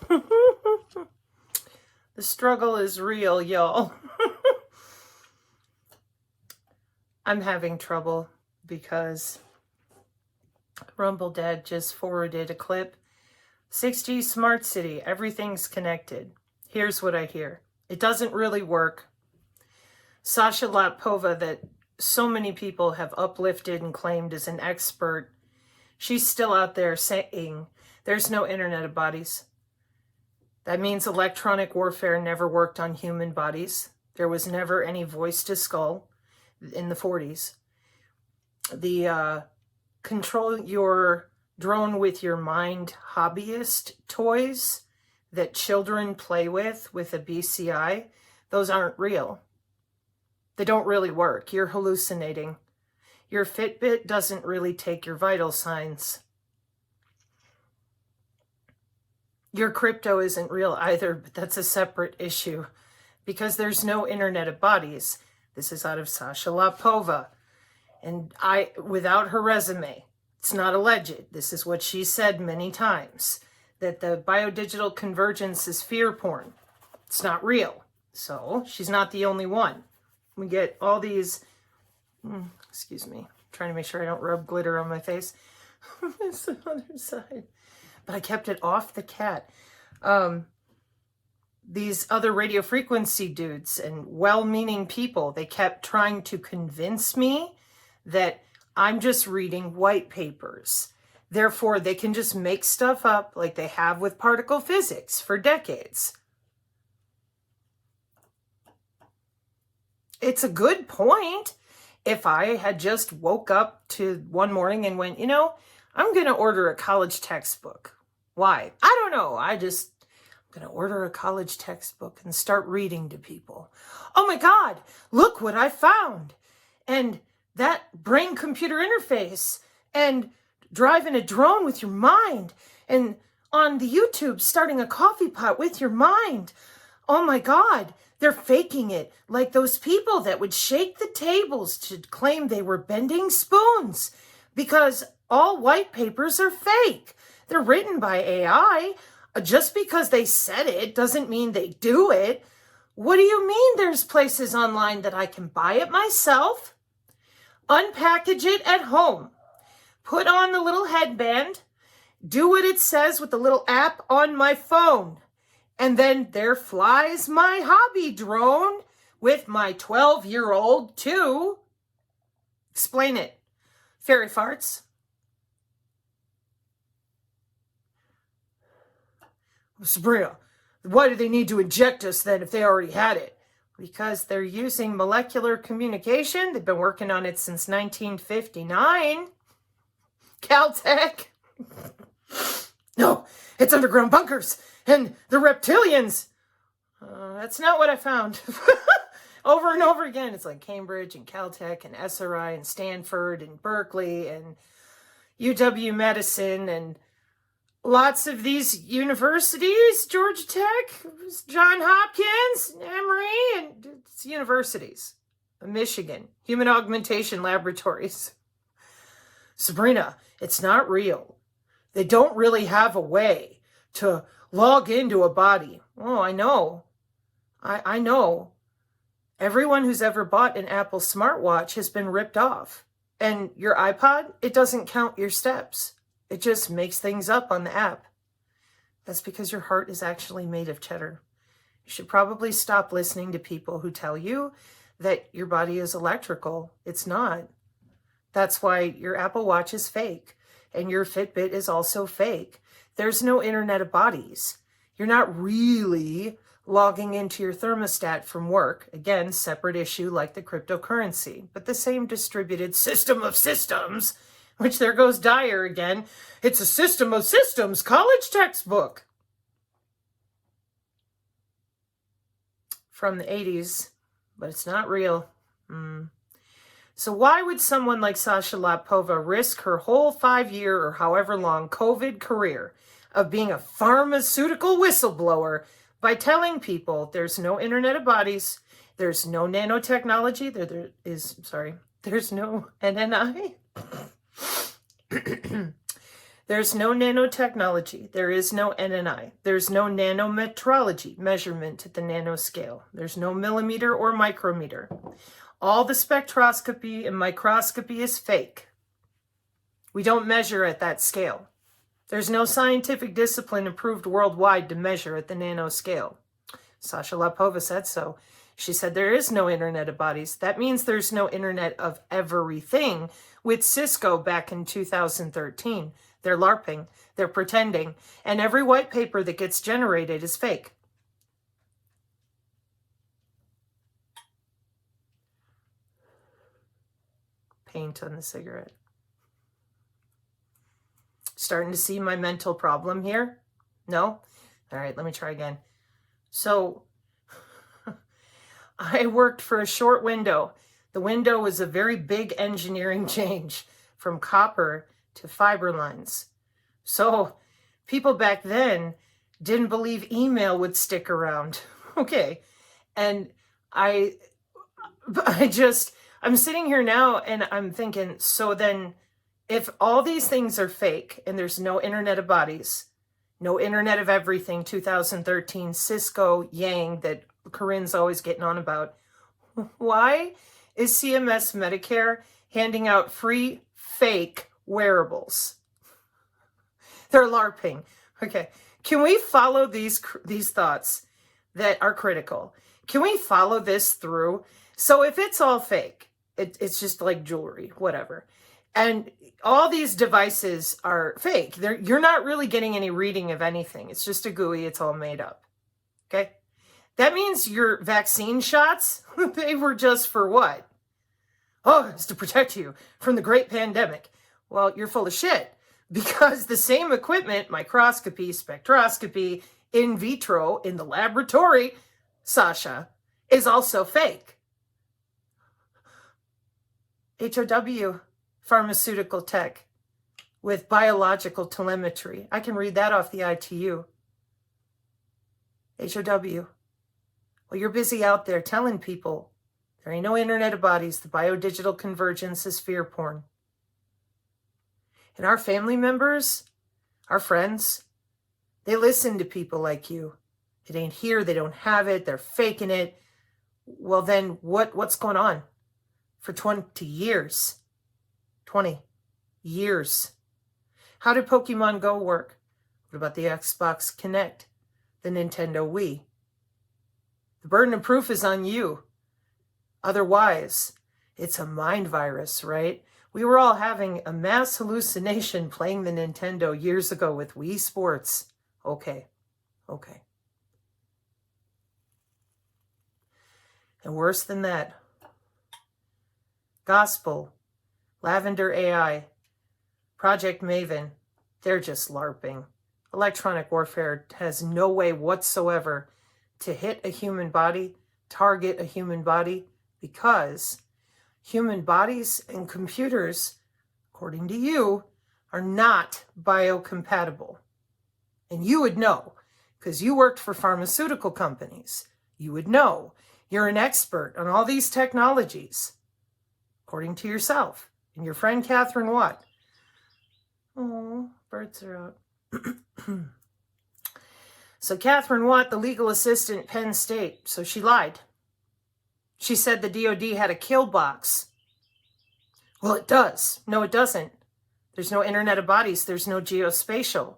The struggle is real, y'all. I'm having trouble because Rumble Dad just forwarded a clip. 6G Smart City, everything's connected. Here's what I hear. It doesn't really work. Sasha Lapova, that so many people have uplifted and claimed as an expert, she's still out there saying there's no Internet of Bodies. That means electronic warfare never worked on human bodies. There was never any voice to skull in the 40s. The control your drone with your mind hobbyist toys that children play with a BCI, those aren't real. They don't really work. You're hallucinating. Your Fitbit doesn't really take your vital signs. Your crypto isn't real either, but that's a separate issue because there's no Internet of Bodies. This is out of Sasha Lapova. And without her resume, it's not alleged. This is what she said many times, that the biodigital convergence is fear porn. It's not real. So she's not the only one. We get all these, excuse me, trying to make sure I don't rub glitter on my face. It's the other side. But I kept it off the cat. These other radio frequency dudes and well-meaning people, they kept trying to convince me that I'm just reading white papers. Therefore, they can just make stuff up like they have with particle physics for decades. It's a good point. If I had just woke up to one morning and went, I'm going to order a college textbook. Why? I don't know. I'm going to order a college textbook and start reading to people. Oh my God, look what I found. And that brain-computer interface and driving a drone with your mind and on the YouTube starting a coffee pot with your mind. Oh my God, they're faking it like those people that would shake the tables to claim they were bending spoons because all white papers are fake. They're written by AI. Just because they said it doesn't mean they do it. What do you mean there's places online that I can buy it myself, unpackage it at home, put on the little headband, do what it says with the little app on my phone, and then there flies my hobby drone with my 12-year-old too. Explain it. Fairy farts. Sabrina, why do they need to inject us then if they already had it? Because they're using molecular communication. They've been working on it since 1959. Caltech. No, it's underground bunkers and the reptilians. That's not what I found. Over and over again. It's like Cambridge and Caltech and SRI and Stanford and Berkeley and UW-Medicine and lots of these universities, Georgia Tech, John Hopkins, Emory, and it's universities. Michigan, human augmentation laboratories. Sabrina, it's not real. They don't really have a way to log into a body. Oh, I know. I know. Everyone who's ever bought an Apple smartwatch has been ripped off. And your iPod, it doesn't count your steps. It just makes things up on the app. That's because your heart is actually made of cheddar. You should probably stop listening to people who tell you that your body is electrical. It's not. That's why your Apple Watch is fake and your Fitbit is also fake. There's no Internet of Bodies. You're not really logging into your thermostat from work. Again, separate issue like the cryptocurrency, but the same distributed system of systems. Which there goes Dyer again. It's a system of systems, college textbook. From the 80s, but it's not real. So why would someone like Sasha Lapova risk her whole 5-year or however long COVID career of being a pharmaceutical whistleblower by telling people there's no Internet of Bodies, there's no nanotechnology, there's no NNI? There's no nanotechnology. There is no NNI. There's no nanometrology, measurement at the nanoscale. There's no millimeter or micrometer. All the spectroscopy and microscopy is fake. We don't measure at that scale. There's no scientific discipline approved worldwide to measure at the nanoscale. Sasha Lapova said so. She said there is no Internet of Bodies. That means there's no Internet of Everything with Cisco back in 2013. They're LARPing, they're pretending, and every white paper that gets generated is fake. Paint on the cigarette. Starting to see my mental problem here? No? All right, let me try again. So, I worked for a short window. The window was a very big engineering change from copper to fiber lines. So people back then didn't believe email would stick around. Okay. And I'm sitting here now and I'm thinking, so then if all these things are fake and there's no Internet of Bodies, no Internet of Everything, 2013, Cisco, Yang, that Corinne's always getting on about, why is CMS Medicare handing out free fake wearables? They're LARPing. Okay. Can we follow these thoughts that are critical? Can we follow this through? So if it's all fake, it's just like jewelry, whatever. And all these devices are fake. You're not really getting any reading of anything. It's just a GUI. It's all made up. Okay. That means your vaccine shots, they were just for what? Oh, it's to protect you from the great pandemic. Well, you're full of shit, because the same equipment, microscopy, spectroscopy, in vitro, in the laboratory, Sasha, is also fake. HOW, pharmaceutical tech, with biological telemetry. I can read that off the ITU. HOW. Well, you're busy out there telling people there ain't no Internet of Bodies. The biodigital convergence is fear porn. And our family members, our friends, they listen to people like you. It ain't here. They don't have it. They're faking it. Well, then what's going on? For 20 years. 20 years. How did Pokemon Go work? What about the Xbox Kinect? The Nintendo Wii? The burden of proof is on you. Otherwise, it's a mind virus, right? We were all having a mass hallucination playing the Nintendo years ago with Wii Sports. Okay. And worse than that, Gospel, Lavender AI, Project Maven, they're just LARPing. Electronic warfare has no way whatsoever to hit a human body, target a human body, because human bodies and computers, according to you, are not biocompatible. And you would know, because you worked for pharmaceutical companies. You would know. You're an expert on all these technologies, according to yourself and your friend Katherine Watt. Oh, birds are out. So Katherine Watt, the legal assistant, Penn State, so she lied. She said the DOD had a kill box. Well, it does. No, it doesn't. There's no Internet of Bodies. There's no geospatial.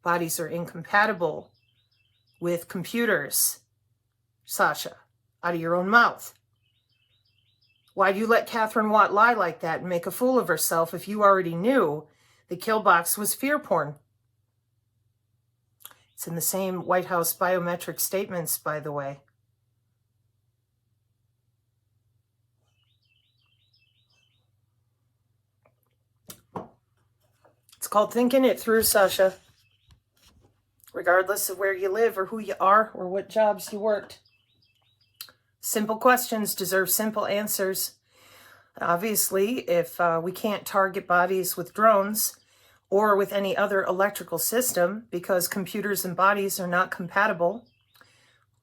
Bodies are incompatible with computers. Sasha, out of your own mouth. Why do you let Katherine Watt lie like that and make a fool of herself if you already knew the kill box was fear porn? It's in the same White House biometric statements, by the way. It's called thinking it through, Sasha. Regardless of where you live or who you are or what jobs you worked. Simple questions deserve simple answers. Obviously, if we can't target bodies with drones or with any other electrical system because computers and bodies are not compatible,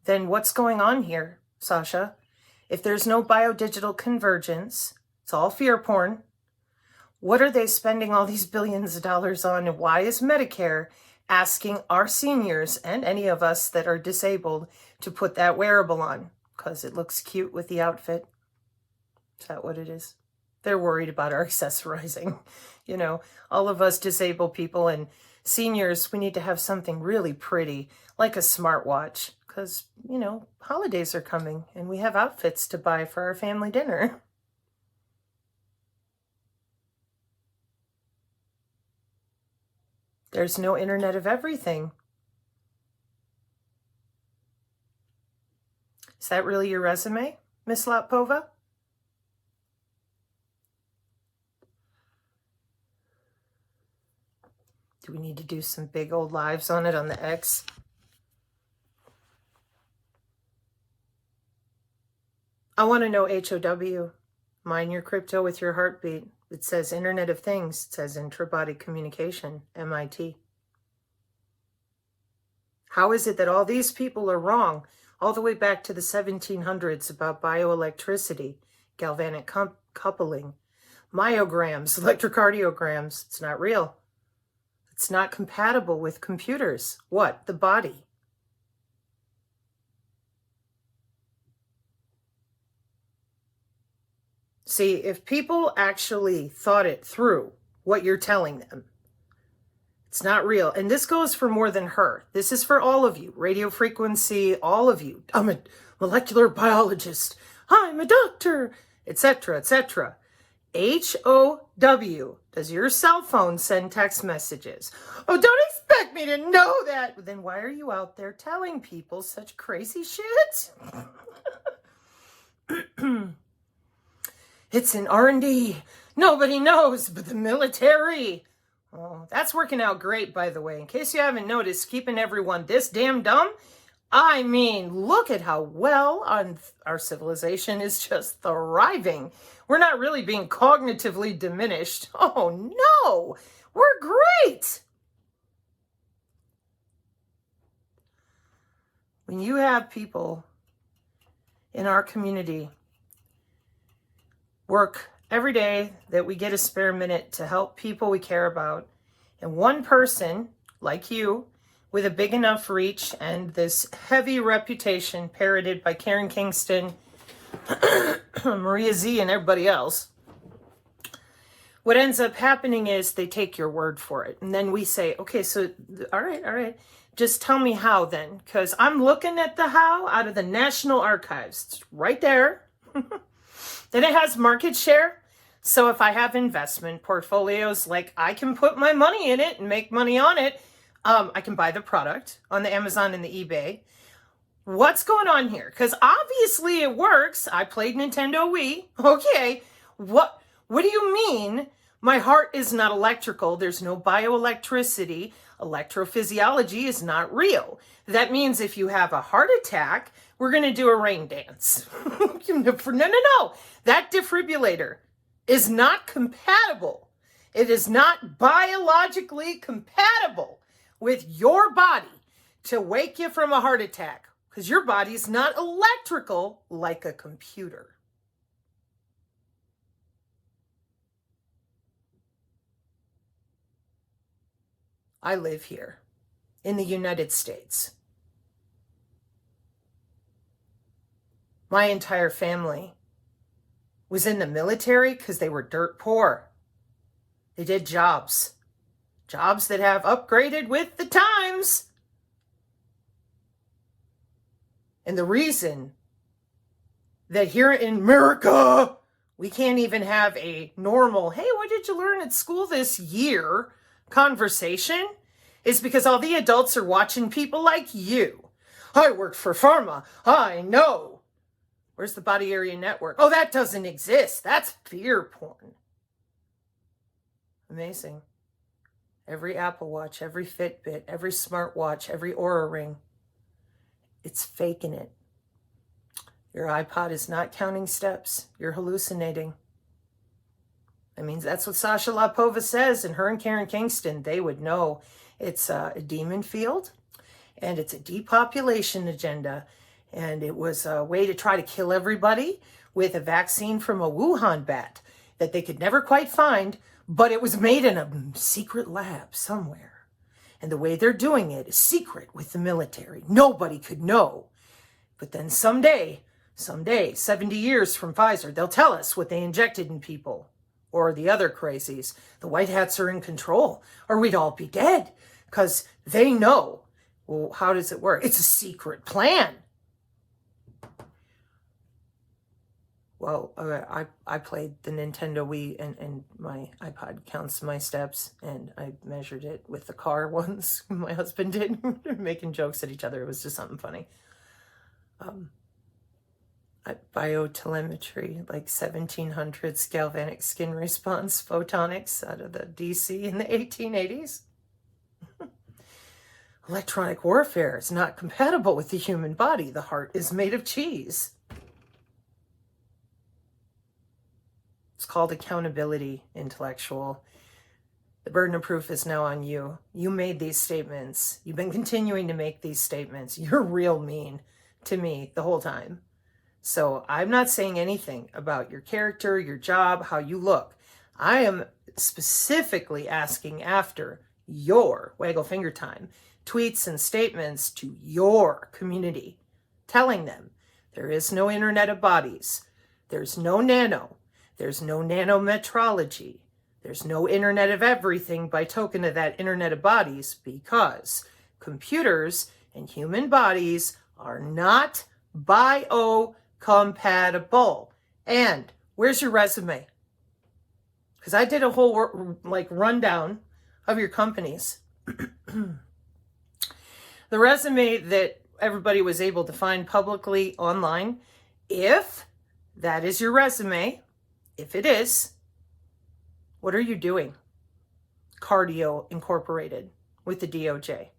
then what's going on here, Sasha? If there's no biodigital convergence, it's all fear porn. What are they spending all these billions of dollars on? And why is Medicare asking our seniors and any of us that are disabled to put that wearable on? Because it looks cute with the outfit. Is that what it is? They're worried about our accessorizing. You know, all of us disabled people and seniors, we need to have something really pretty, like a smartwatch. Because, you know, holidays are coming and we have outfits to buy for our family dinner. There's no Internet of Everything. Is that really your resume, Miss Lapova? Do we need to do some big old lives on it on the X? I want to know HOW. Mine your crypto with your heartbeat. It says Internet of Things. It says intra-body communication, MIT. How is it that all these people are wrong all the way back to the 1700s about bioelectricity, galvanic coupling, myograms, electrocardiograms? It's not real. It's not compatible with computers. What? The body. See, if people actually thought it through, what you're telling them, it's not real. And this goes for more than her. This is for all of you. Radio frequency, all of you. I'm a molecular biologist. I'm a doctor, etc., etc. HOW. Does your cell phone send text messages? Oh, don't expect me to know that. Then why are you out there telling people such crazy shit? It's an R&D. Nobody knows but the military. Oh, that's working out great, by the way. In case you haven't noticed, keeping everyone this damn dumb. I mean, look at how well our civilization is just thriving. We're not really being cognitively diminished. Oh, no. We're great. When you have people in our community work every day that we get a spare minute to help people we care about, and one person like you with a big enough reach and this heavy reputation parroted by Karen Kingston, Maria Z, and everybody else, what ends up happening is they take your word for it. And then we say, okay, so all right, just tell me how then, because I'm looking at the how out of the National Archives. It's right there. Then it has market share. So if I have investment portfolios, like I can put my money in it and make money on it. I can buy the product on the Amazon and the eBay. What's going on here? Because obviously it works. I played Nintendo Wii. Okay. What do you mean my heart is not electrical? There's no bioelectricity. Electrophysiology is not real. That means if you have a heart attack, we're going to do a rain dance. No. That defibrillator is not compatible. It is not biologically compatible with your body to wake you from a heart attack, because your body's not electrical like a computer. I live here in the United States. My entire family was in the military because they were dirt poor. They did jobs that have upgraded with the times. And the reason that here in America, we can't even have a normal, hey, what did you learn at school this year conversation is because all the adults are watching people like you. I worked for pharma. I know. Where's the body area network? Oh, that doesn't exist. That's fear porn. Amazing. Every Apple Watch, every Fitbit, every smartwatch, every Oura Ring, it's faking it. Your iPod is not counting steps. You're hallucinating. I mean, that's what Sasha Lapova says, and her and Karen Kingston, they would know. It's a demon field, and it's a depopulation agenda, and it was a way to try to kill everybody with a vaccine from a Wuhan bat that they could never quite find, but it was made in a secret lab somewhere. And the way they're doing it is secret with the military. Nobody could know. But then someday, 70 years from Pfizer, they'll tell us what they injected in people. Or the other crazies. The white hats are in control, or we'd all be dead. Because they know. Well, how does it work? It's a secret plan. Well, I played the Nintendo Wii, and my iPod counts my steps, and I measured it with the car once. My husband did, making jokes at each other. It was just something funny. Biotelemetry, like 1700s galvanic skin response photonics out of the DC in the 1880s. Electronic warfare is not compatible with the human body. The heart is made of cheese. It's called accountability, intellectual. The burden of proof is now on you. You made these statements. You've been continuing to make these statements. You're real mean to me the whole time. So I'm not saying anything about your character, your job, how you look. I am specifically asking after your waggle finger time, tweets and statements to your community, telling them there is no Internet of Bodies, there's no nano, there's no nanometrology, there's no Internet of Everything by token of that Internet of Bodies, because computers and human bodies are not biocompatible. And where's your resume? Because I did a whole rundown of your companies. The resume that everybody was able to find publicly online, if that is your resume, if it is, what are you doing? Cardio Incorporated with the DOJ.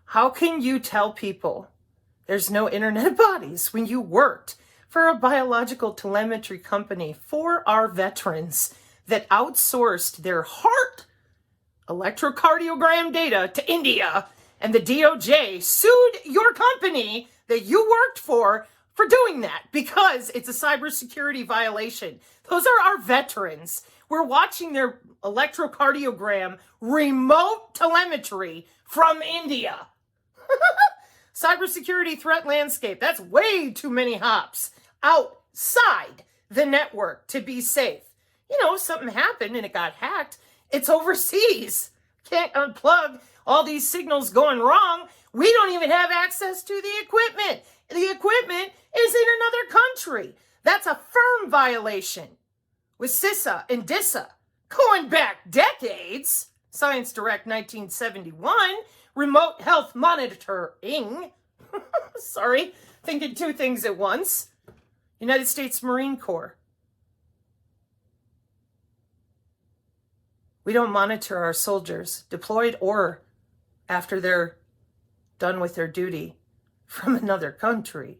How can you tell people there's no Internet of Bodies when you worked for a biological telemetry company for our veterans that outsourced their heart electrocardiogram data to India, and the DOJ sued your company that you worked for doing that because it's a cybersecurity violation? Those are our veterans. We're watching their electrocardiogram remote telemetry from India. Cybersecurity threat landscape. That's way too many hops outside the network to be safe. You know, if something happened and it got hacked, it's overseas. Can't unplug all these signals going wrong. We don't even have access to the equipment. The equipment is in another country. That's a firm violation. With CISA and DISA going back decades, Science Direct 1971, remote health monitoring. Sorry, thinking two things at once. United States Marine Corps. We don't monitor our soldiers, deployed or after they're done with their duty, from another country.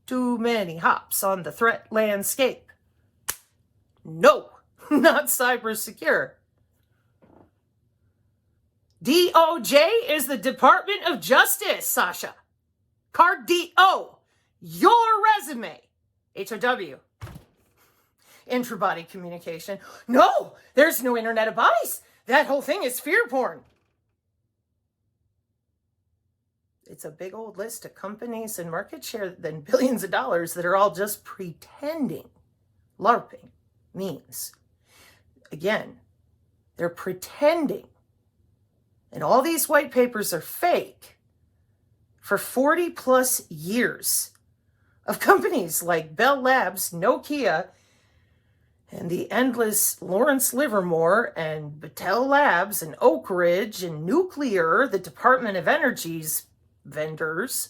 Too many hops on the threat landscape. No, not cyber secure. DOJ is the Department of Justice, Sasha. Card DO. Your resume. HOW. Intrabody communication. No, there's no Internet of Bodies. That whole thing is fear porn. It's a big old list of companies and market share and billions of dollars that are all just pretending. LARPing means, again, they're pretending. And all these white papers are fake for 40 plus years of companies like Bell Labs, Nokia, and the endless Lawrence Livermore and Battelle Labs and Oak Ridge and Nuclear, the Department of Energy's vendors.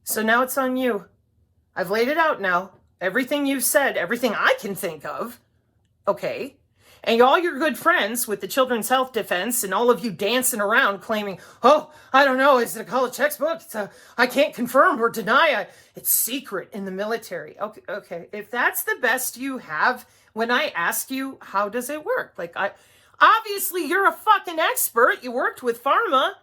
So now it's on you. I've laid it out now. Everything you've said, everything I can think of. Okay. And all your good friends with the Children's Health Defense and all of you dancing around claiming, oh, I don't know, is it a college textbook? I can't confirm or deny. It's secret in the military. Okay. If that's the best you have, when I ask you, how does it work? Obviously you're a fucking expert. You worked with pharma.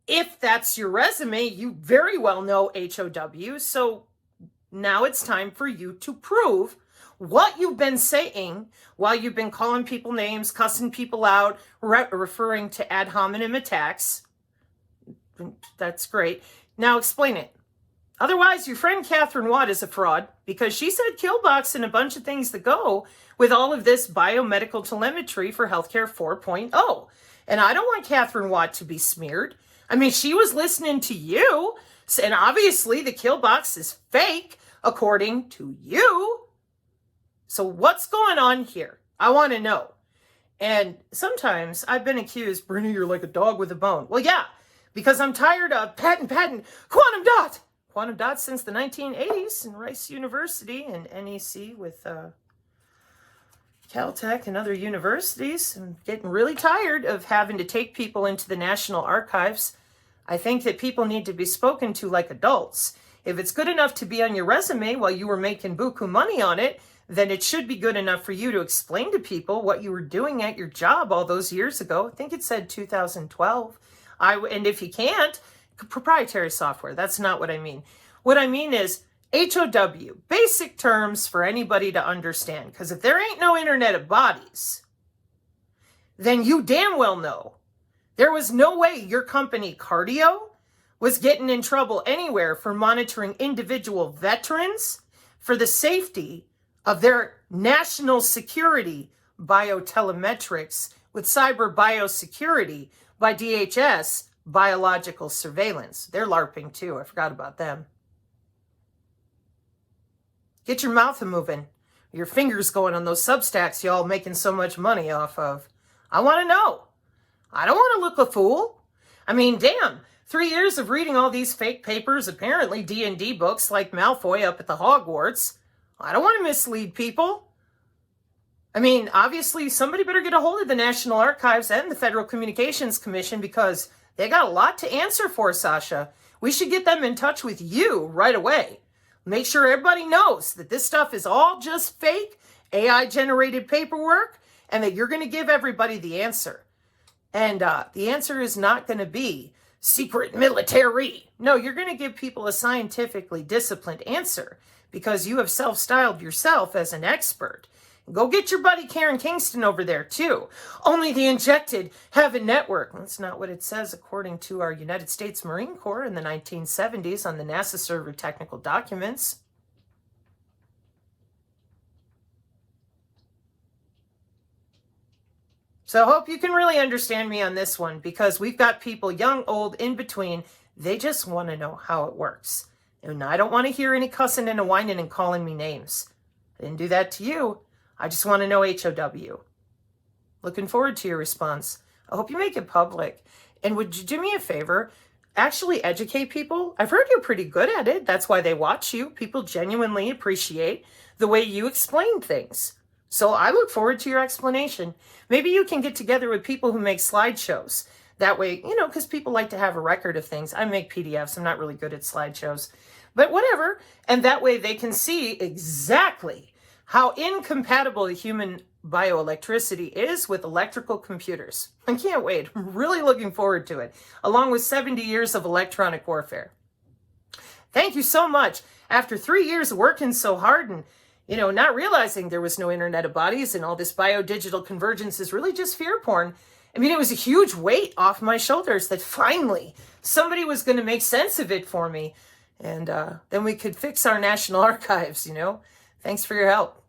if that's your resume, you very well know HOW. So now it's time for you to prove what you've been saying while you've been calling people names, cussing people out, referring to ad hominem attacks. That's great. Now explain it. Otherwise, your friend Katherine Watt is a fraud because she said Killbox and a bunch of things that go with all of this biomedical telemetry for healthcare 4.0. And I don't want Katherine Watt to be smeared. I mean, she was listening to you, and obviously the Killbox is fake, according to you. So what's going on here? I want to know. And sometimes I've been accused, Bruna, you're like a dog with a bone. Well, yeah, because I'm tired of patent, quantum dot. Quantum dots since the 1980s in Rice University and NEC with Caltech and other universities. I'm getting really tired of having to take people into the National Archives. I think that people need to be spoken to like adults. If it's good enough to be on your resume while you were making buku money on it, then it should be good enough for you to explain to people what you were doing at your job all those years ago. I think it said 2012. And if you can't, proprietary software. That's not what I mean. What I mean is HOW, basic terms for anybody to understand. Because if there ain't no Internet of Bodies, then you damn well know there was no way your company Cardio was getting in trouble anywhere for monitoring individual veterans for the safety of their national security biotelemetrics with cyber biosecurity by DHS biological surveillance. They're LARPing too. I forgot about them. Get your mouth moving. Your fingers going on those Substacks y'all making so much money off of. I want to know. I don't want to look a fool. I mean, damn. 3 years of reading all these fake papers, apparently D&D books like Malfoy up at the Hogwarts. I don't want to mislead people. I mean, obviously, somebody better get a hold of the National Archives and the Federal Communications Commission because they got a lot to answer for, Sasha. We should get them in touch with you right away. Make sure everybody knows that this stuff is all just fake, AI-generated paperwork, and that you're going to give everybody the answer. And the answer is not going to be secret military. No, you're going to give people a scientifically disciplined answer because you have self-styled yourself as an expert. Go get your buddy Karen Kingston over there, too. Only the injected have a network. That's not what it says according to our United States Marine Corps in the 1970s on the NASA server technical documents. So I hope you can really understand me on this one because we've got people, young, old, in between. They just want to know how it works. And I don't want to hear any cussing and whining and calling me names. I didn't do that to you. I just want to know HOW. Looking forward to your response. I hope you make it public. And would you do me a favor? Actually educate people. I've heard you're pretty good at it. That's why they watch you. People genuinely appreciate the way you explain things. So I look forward to your explanation. Maybe you can get together with people who make slideshows. That way, because people like to have a record of things. I make PDFs. I'm not really good at slideshows. But whatever. And that way they can see exactly how incompatible the human bioelectricity is with electrical computers. I can't wait. I'm really looking forward to it, along with 70 years of electronic warfare. Thank you so much. After 3 years of working so hard and, not realizing there was no Internet of Bodies and all this biodigital convergence is really just fear porn. I mean, it was a huge weight off my shoulders that finally somebody was going to make sense of it for me. And then we could fix our National Archives, Thanks for your help.